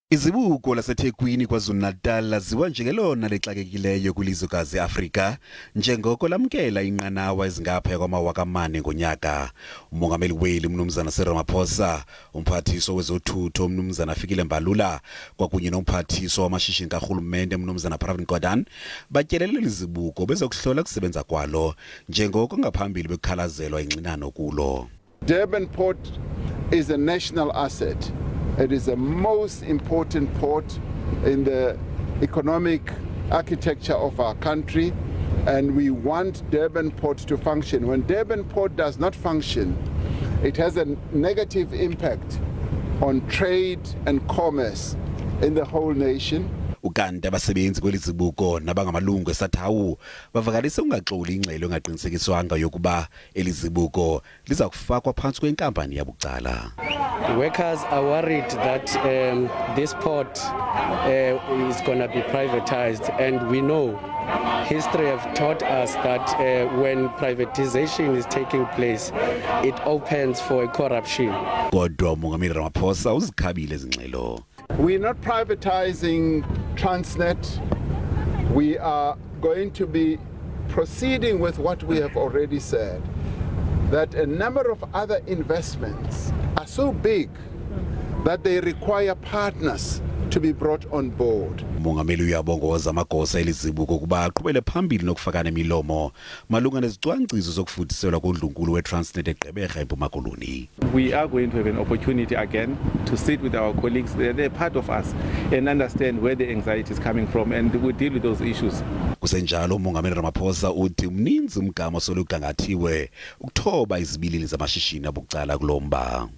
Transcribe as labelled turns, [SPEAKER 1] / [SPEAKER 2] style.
[SPEAKER 1] Izibuko lase-Thekwini KwaZulu Natal laziwa njengelona lexakekileyo kwilizwekazi Afrika njengoko lamkela inqanawa ezingapha kwama-4,000 ngonyaka. Umongameli weli umnumzana Cyril Ramaphosa, umphathiswa wezothutho umnumzana Fikile Mbalula kwakunye nomphathiswa wamashishini karhulumente umnumzana batyelele izibuko bezokuhlola kusebenza kwalo njengoko ngaphambili bekhalazelwa ingxinano kulo.
[SPEAKER 2] Durban Port is a national asset. It is the most important port in the economic architecture of our country, and we want Durban Port to function. When Durban Port does not function, it has a negative impact on trade and commerce in the whole nation.
[SPEAKER 1] Ukanti abasebenzi kwelizibuko nabangamalungu esathawu bavakalise ungaxoli ingxelo engaqinisekiswanga yokuba elizibuko liza kufakwa phansi kwenkampani yabucala.
[SPEAKER 3] Workers are worried that this port is going to be privatized, and we know history have taught us that when privatization is taking place, it opens for corruption.
[SPEAKER 1] Kodwa Umongameli Ramaphosa uzikhabile izingxelo.
[SPEAKER 2] We're not privatizing Transnet. We are going to be proceeding with what we have already said, that a number of other investments are so big that they require partners to be brought on board.
[SPEAKER 1] Umongameli uyabongoza amagosa elizibuko kuba aqhubele phambili nokufakana imilomo malunga nezicwangciso zokufuthiselwa kodlunkulu weTransnet eGqeberha eMpuma Koloni.
[SPEAKER 4] We are going to have an opportunity again to sit with our colleagues. They're part of us and understand where the anxiety is coming from, and we deal with those issues.
[SPEAKER 1] Kusenjalo umongameli Ramaphosa uthi umninzi umgama solugangathiwe ukuthoba izibilili zamashishini abucala kulomba.